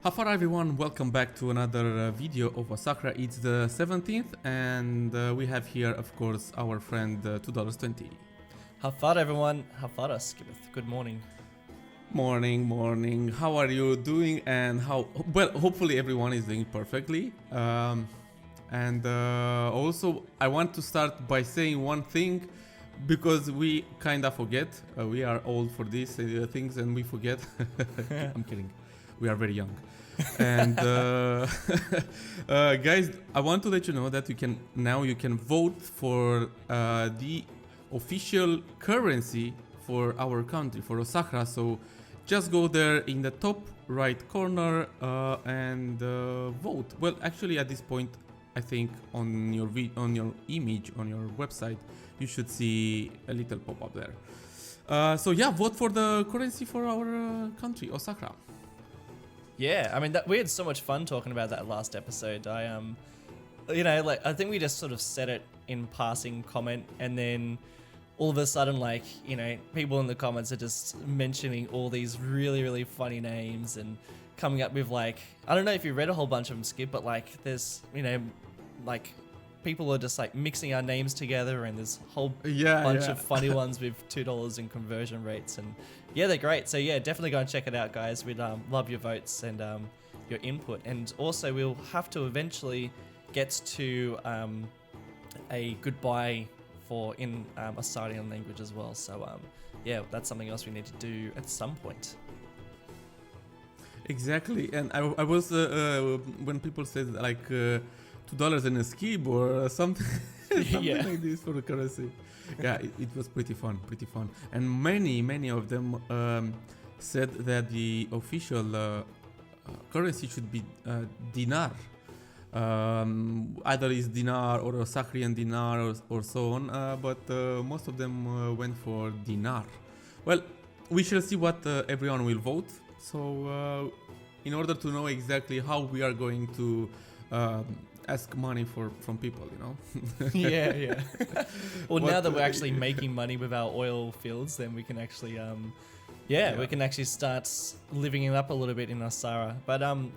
Howfar everyone, welcome back to another video of Osahra. It's the 17th and we have here of course our friend $2.20. Howfar everyone, howfar Skibitth. Good morning. Morning. How are you doing and hopefully everyone is doing perfectly. Also I want to start by saying one thing because we kinda forget. We are old for these things and we forget. I'm kidding. We are very young. And guys, I want to let you know that you can vote for the official currency for our country, for Osahra. So just go there in the top right corner and vote. Well, actually at this point I think on your image on your website you should see a little pop-up there. So yeah, vote for the currency for our country, Osahra. Yeah, I mean we had so much fun talking about that last episode. I think we just sort of said it in passing comment, and then all of a sudden, people in the comments are just mentioning all these really funny names and coming up with I don't know if you read a whole bunch of them, Skip, but there's people are just mixing our names together, and there's a whole bunch of funny ones with $2 in conversion rates, and yeah, they're great. So yeah, definitely go and check it out, guys. We'd love your votes and your input, and also we'll have to eventually get to a goodbye in Osahrian language as well. So yeah, that's something else we need to do at some point. Exactly, and I was when people said $2 in a skib or something, something like this for the currency. Yeah, it was pretty fun, and many of them said that the official currency should be dinar. Either is dinar or Osahrian dinar or so on, but most of them went for dinar. Well, we shall see what everyone will vote. So in order to know exactly how we are going to ask money from people, yeah. Well, now that we're actually making money with our oil fields, then we can actually we can actually start living it up a little bit in Osahra. But I'm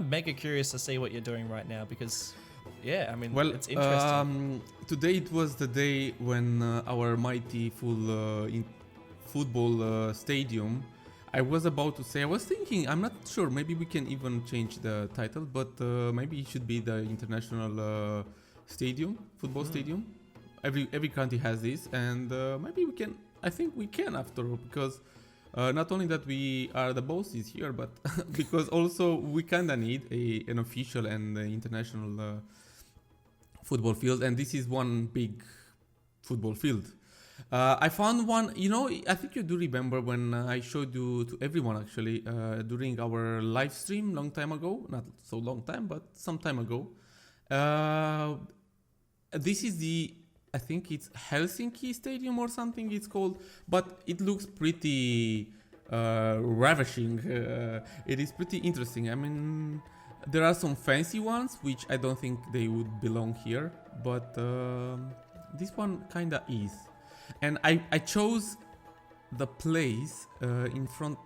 mega curious to see what you're doing right now, because it's interesting. Today it was the day when our mighty football stadium, I was thinking, I'm not sure, maybe we can even change the title, but maybe it should be the international football stadium. Every country has this, and maybe I think we can after all, because not only that we are the bosses here, but because also we kinda need an official and international football field, and this is one big football field. I found one, I think you do remember when I showed you to everyone actually during our live stream long time ago, not so long time, but some time ago. This is I think it's Helsinki Stadium or something it's called, but it looks pretty ravishing. It is pretty interesting. I mean, there are some fancy ones which I don't think they would belong here, but this one kinda is. And I chose the place in front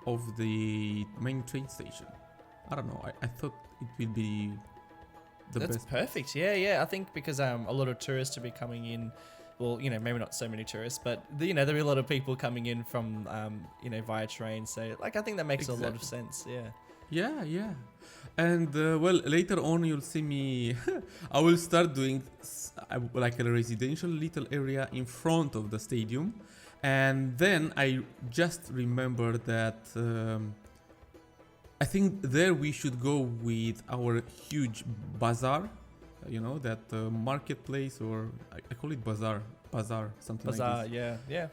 of the main train station. I don't know, I thought it will be the best. That's perfect. Yeah. I think because a lot of tourists will be coming in. Well, maybe not so many tourists, but there'll be a lot of people coming in from via train. So I think that makes a lot of sense. Yeah. And later on you'll see me. I will start doing a residential little area in front of the stadium, and then I just remember that I think there we should go with our huge bazaar. That marketplace, or I call it bazaar, something like this. Yeah.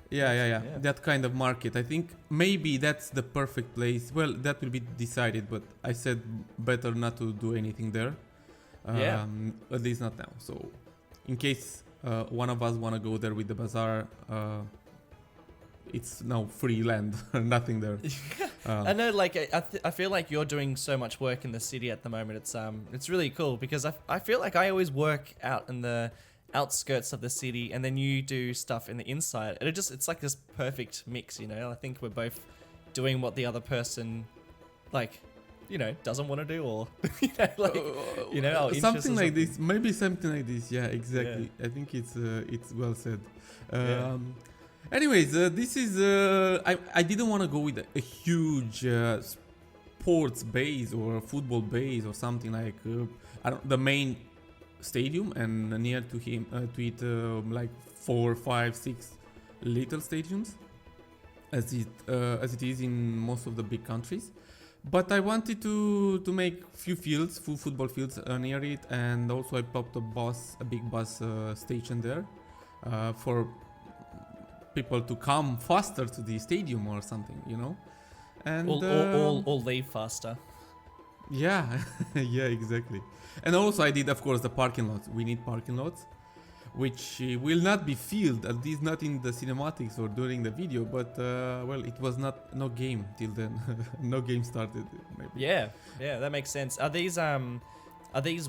That kind of market. I think maybe that's the perfect place. Well, that will be decided, but I said better not to do anything there. At least not now. So, in case one of us want to go there with the bazaar, it's now free land, nothing there. I know, I feel like you're doing so much work in the city at the moment. It's really cool, because I feel like I always work out in the outskirts of the city, and then you do stuff in the inside, and it's like this perfect mix. I think we're both doing what the other person doesn't want to do, or something like this. Maybe something like this. Yeah, exactly. Yeah. I think it's well said. Anyways, this is I didn't want to go with a huge sports base or football base or something like the main stadium, and near to it like 4, 5, 6 little stadiums as it is in most of the big countries. But I wanted to make few football fields near it, and also I popped a big bus station there for people to come faster to the stadium or something, and or leave faster. Yeah, yeah, exactly. And also I did, of course, the parking lots. We need parking lots, which will not be filled, at least not in the cinematics or during the video. But it was no game till then. No game started. Maybe. Yeah, that makes sense. Are these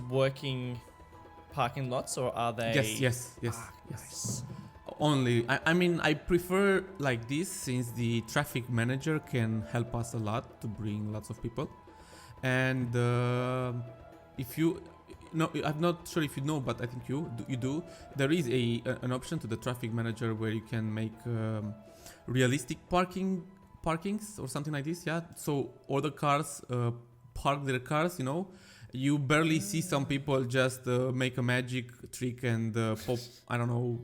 working parking lots, or are they? Yes. Nice. Only, I mean, I prefer like this, since the traffic manager can help us a lot to bring lots of people. And I'm not sure if you know, but I think you do. There is an option to the traffic manager where you can make realistic parkings or something like this. Yeah. So all the cars park their cars. You barely see some people just make a magic trick and pop. I don't know.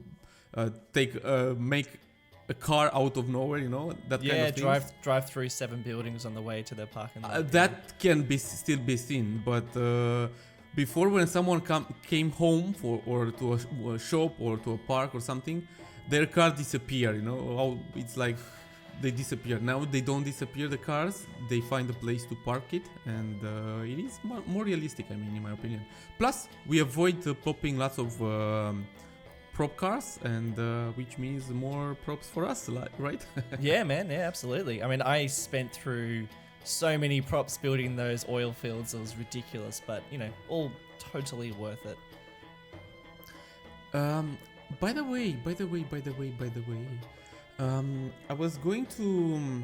Make a car out of nowhere, that kind of thing. drive through 7 buildings on the way to their parking lot. That can still be seen, but before, when someone came home or to a shop or to a park or something, their car disappear. It's like they disappear. Now they don't disappear the cars; they find a place to park it, and it is more realistic. I mean, in my opinion. Plus, we avoid popping lots of prop cars, and which means more props for us, right? Yeah, man. Yeah, absolutely. I mean, I spent through so many props building those oil fields. It was ridiculous, but all totally worth it. By the way, I was going to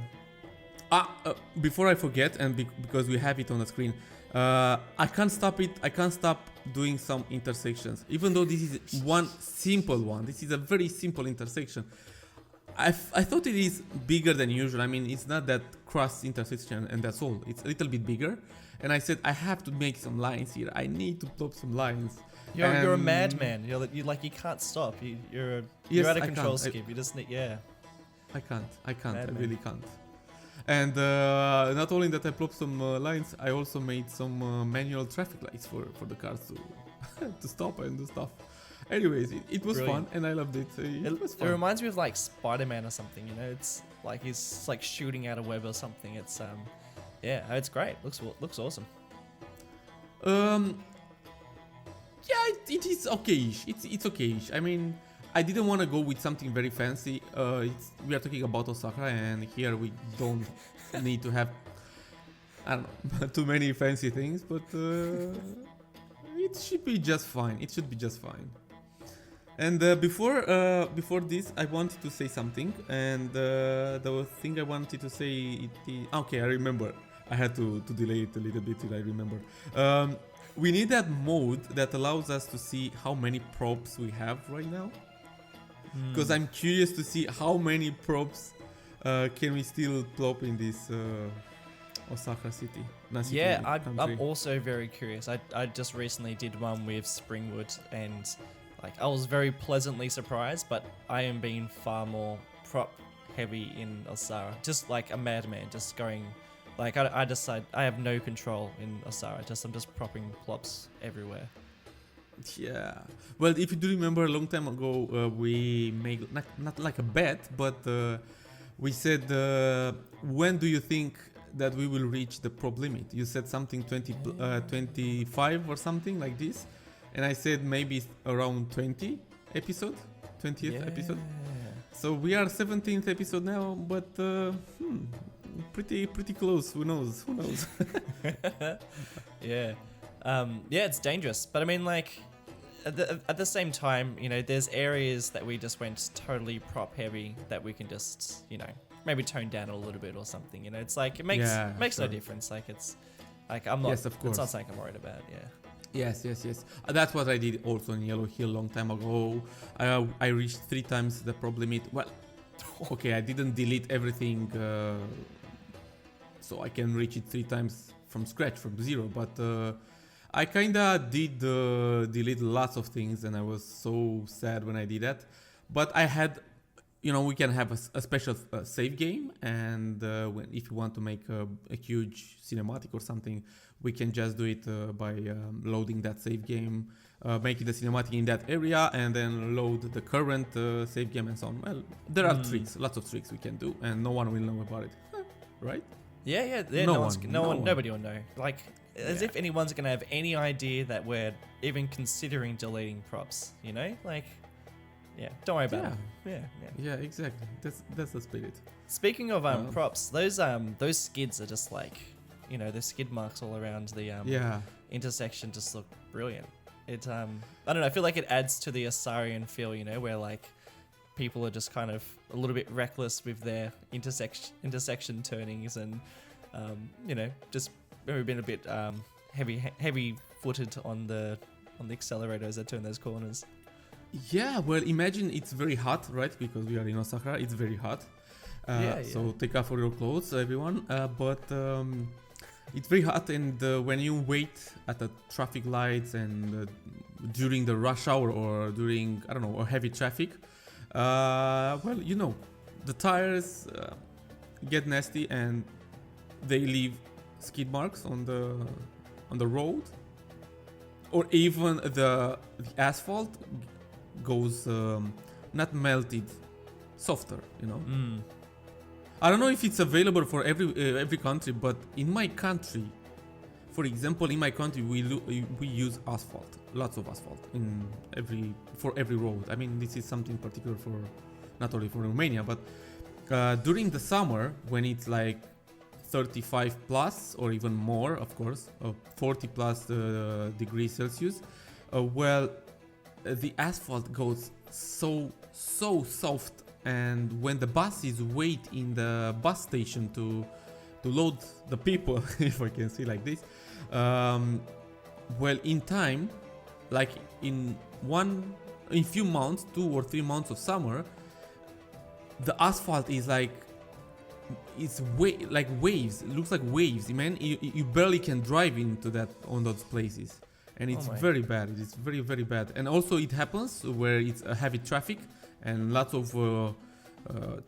before I forget, and because we have it on the screen, I can't stop it. I can't stop doing some intersections, even though this is one simple one. This is a very simple intersection. I thought it is bigger than usual. I mean, it's not that cross intersection and that's all. It's a little bit bigger. And I said, I have to make some lines here. I need to plop some lines. You're a madman. You can't stop. You're out of control, Skib. You just need, I can't. Madman. I really can't. And not only that, I plopped some lines, I also made some manual traffic lights for the cars to stop and do stuff. Anyways, it was Brilliant. Fun, and I loved it. It was fun. It reminds me of like Spider-Man or something. It's like he's like shooting out a web or something. It's it's great. Looks awesome. It is okayish. It's okayish. I mean, I didn't want to go with something very fancy. We are talking about Osahra, and here we don't need to have, I don't know, too many fancy things, but it should be just fine. And before this, I wanted to say something, and the thing I wanted to say, okay, I remember. I had to delay it a little bit till I remember. We need that mode that allows us to see how many props we have right now. Because I'm curious to see how many props can we still plop in this Osahra city. I'm also very curious. I just recently did one with Springwood, and I was very pleasantly surprised, but I am being far more prop heavy in Osahra. Just like a madman, just going, I decide I have no control in Osahra. I'm just propping plops everywhere. Yeah. Well, if you do remember, a long time ago, we made not like a bet, but we said, when do you think that we will reach the prop limit? You said something 25 or something like this, and I said maybe around 20th episode. So we are 17th episode now, but pretty close. Who knows? Yeah. It's dangerous, but I mean, at the same time, there's areas that we just went totally prop heavy that we can just, maybe tone down a little bit or something. It's like it makes no difference. Like I'm not. Yes, of course. It's not something I'm worried about. Yeah. Yes. That's what I did also in Yellow Hill long time ago. I reached 3 times the problem limit. Well, okay, I didn't delete everything, so I can reach it 3 times from scratch, from zero. But I kinda did delete lots of things, and I was so sad when I did that. But I had, we can have a special save game, and if you want to make a huge cinematic or something, we can just do it by loading that save game, making the cinematic in that area, and then load the current save game and so on. Well, there are tricks, lots of tricks we can do, and no one will know about it, right? Yeah. Nobody will know. Like, as if anyone's gonna have any idea that we're even considering deleting props. Like, yeah, don't worry about it. Yeah, exactly. That's the spirit. Speaking of props, those skids are just like, the skid marks all around the intersection just look brilliant. It I don't know, I feel like it adds to the Osahrian feel, where like people are just kind of a little bit reckless with their intersection turnings, and just maybe been a bit heavy footed on the accelerator as they turn those corners. Yeah, well, imagine it's very hot, right? Because we are in Osahra, it's very hot. So take off all your clothes, everyone. But it's very hot, and when you wait at the traffic lights and during the rush hour or during, I don't know, heavy traffic, the tires get nasty and they leave skid marks on the road, or even the asphalt goes not melted, softer. I don't know if it's available for every country, but in my country, for example, we use asphalt, lots of asphalt for every road. I mean, this is something particular for not only for Romania, but during the summer when it's like 35 plus or even more, of course, 40 plus degrees Celsius, the asphalt goes so soft. And when the buses wait in the bus station to load the people, if I can say like this, in time, like in few months, 2 or 3 months of summer, the asphalt is like like waves. It looks like waves, man. You barely can drive into that on those places, and it's very bad. It's very, very bad. And also it happens where it's a heavy traffic and lots of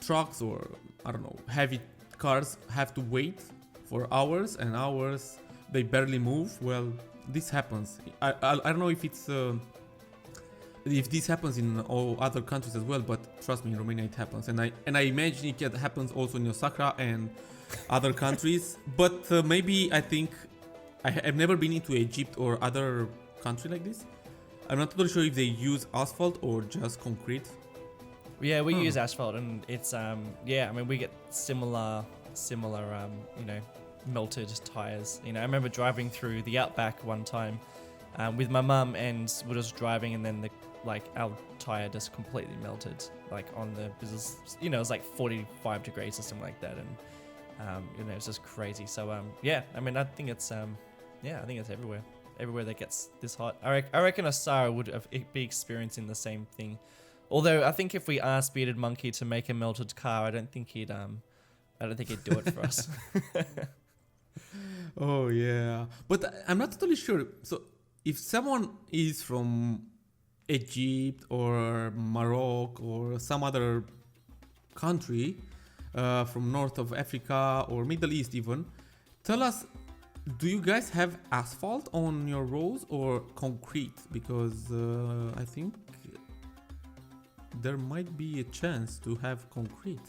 trucks or I don't know, heavy cars have to wait for hours and hours. They barely move. Well, this happens. I don't know if it's if this happens in all other countries as well, but trust me, in Romania it happens, and I imagine it happens also in Osahra and other countries. But maybe I think I've never been into Egypt or other country like this. I'm not totally sure if they use asphalt or just concrete. Yeah, we use asphalt, and it's I mean, we get similar melted tires. I remember driving through the outback one time with my mum, and we're just driving, and then our tire just completely melted, like on the business. It was like 45 degrees or something like that, and it was just crazy. So I mean, I think it's everywhere that gets this hot. I reckon Osahra would be experiencing the same thing. Although I think if we asked Bearded Monkey to make a melted car, I don't think he'd do it for us. Oh yeah, but I'm not totally sure. So if someone is from Egypt or Morocco or some other country from north of Africa or Middle East even, tell us, do you guys have asphalt on your roads or concrete? Because I think there might be a chance to have concrete.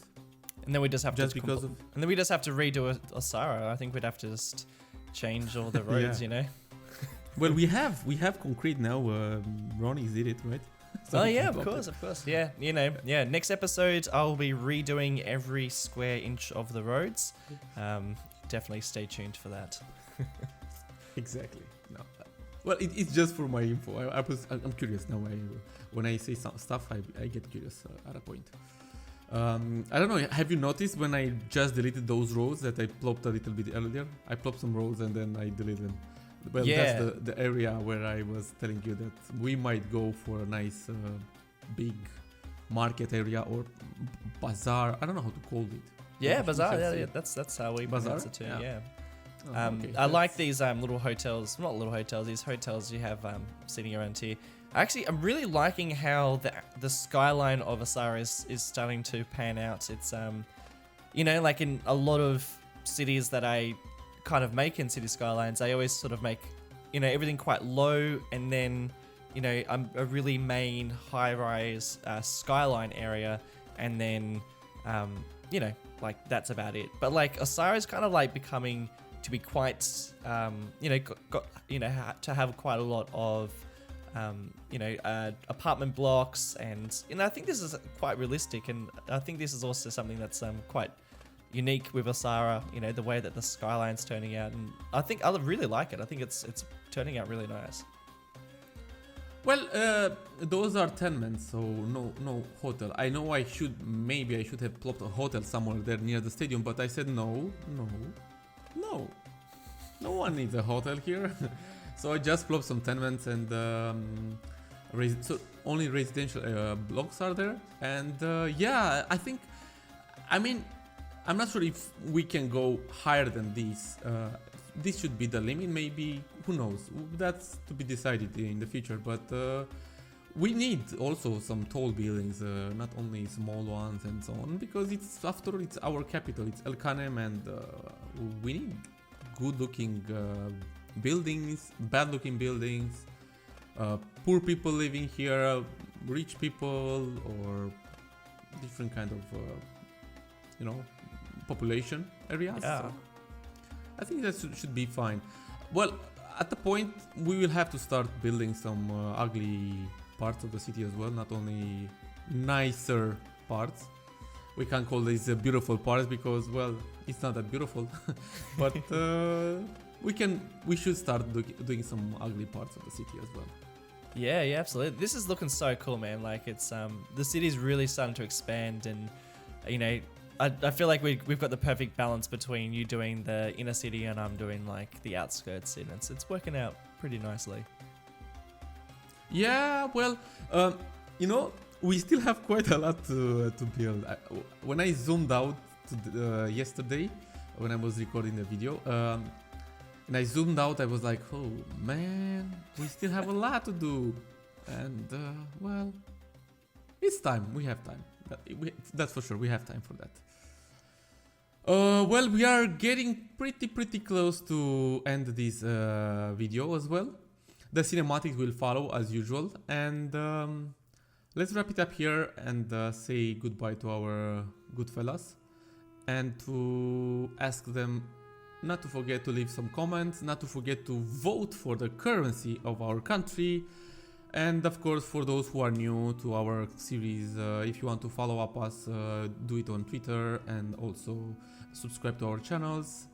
And then we just have to redo Osahra. I think we'd have to just change all the roads, Well, we have concrete now. Ronnie did it, right? So of course. Yeah, next episode I'll be redoing every square inch of the roads. Definitely stay tuned for that. Exactly. No. Well, it's just for my info. I'm curious now. When I say some stuff, I get curious at a point. I don't know, have you noticed when I just deleted those rows that I plopped a little bit earlier? I plopped some rows and then I deleted them. Well, Yeah. that's the area where I was telling you that we might go for a nice big market area or bazaar. I don't know how to call it. Yeah, How bazaar. shall I Yeah, say yeah, it? that's how we Bazaar? pronounce it too. Yeah. Yeah. Oh, okay, I like that's- these little hotels, not little hotels, these hotels you have sitting around here. Actually, I'm really liking how the skyline of Osahra is starting to pan out. It's, like in a lot of cities that I kind of make in City Skylines, I always sort of make, everything quite low and then, a really main high-rise skyline area and then, like that's about it. But like Osahra is kind of like becoming to be quite, to have quite a lot of, apartment blocks, and I think this is quite realistic, and I think this is also something that's quite unique with Osahra. The way that the skyline's turning out, and I really like it. I think it's turning out really nice. Well, those are tenements, so no hotel. I know maybe I should have plopped a hotel somewhere there near the stadium, but I said no one needs a hotel here. So I just plopped some tenements and so only residential blocks are there. And I'm not sure if we can go higher than this. This should be the limit, maybe, who knows, that's to be decided in the future, but we need also some tall buildings, not only small ones and so on, because it's our capital, it's El Khanem, and we need good looking buildings, bad looking buildings, poor people living here, rich people, or different kind of population areas. Yeah. So I think that should be fine. Well, at the point we will have to start building some ugly parts of the city as well, not only nicer parts. We can't call these beautiful parts because, well, it's not that beautiful. But we should start doing some ugly parts of the city as well. Yeah, absolutely. This is looking so cool, man. Like it's the city's really starting to expand, and I feel like we've got the perfect balance between you doing the inner city and I'm doing like the outskirts, and it's working out pretty nicely. Yeah, well, we still have quite a lot to build. When I zoomed out yesterday, when I was recording the video, and I zoomed out, I was like, oh man, we still have a lot to do. And, well, it's time. We have time. That's for sure. We have time for that. Well, we are getting pretty close to end this video as well. The cinematics will follow as usual. And let's wrap it up here and say goodbye to our good fellas. And to ask them not to forget to leave some comments, not to forget to vote for the currency of our country. And of course, for those who are new to our series, if you want to follow up us, do it on Twitter, and also subscribe to our channels.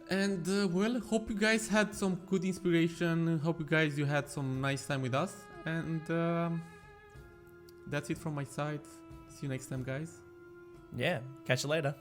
And well, hope you guys had some good inspiration. Hope you had some nice time with us. And that's it from my side. See you next time, guys. Yeah, catch you later.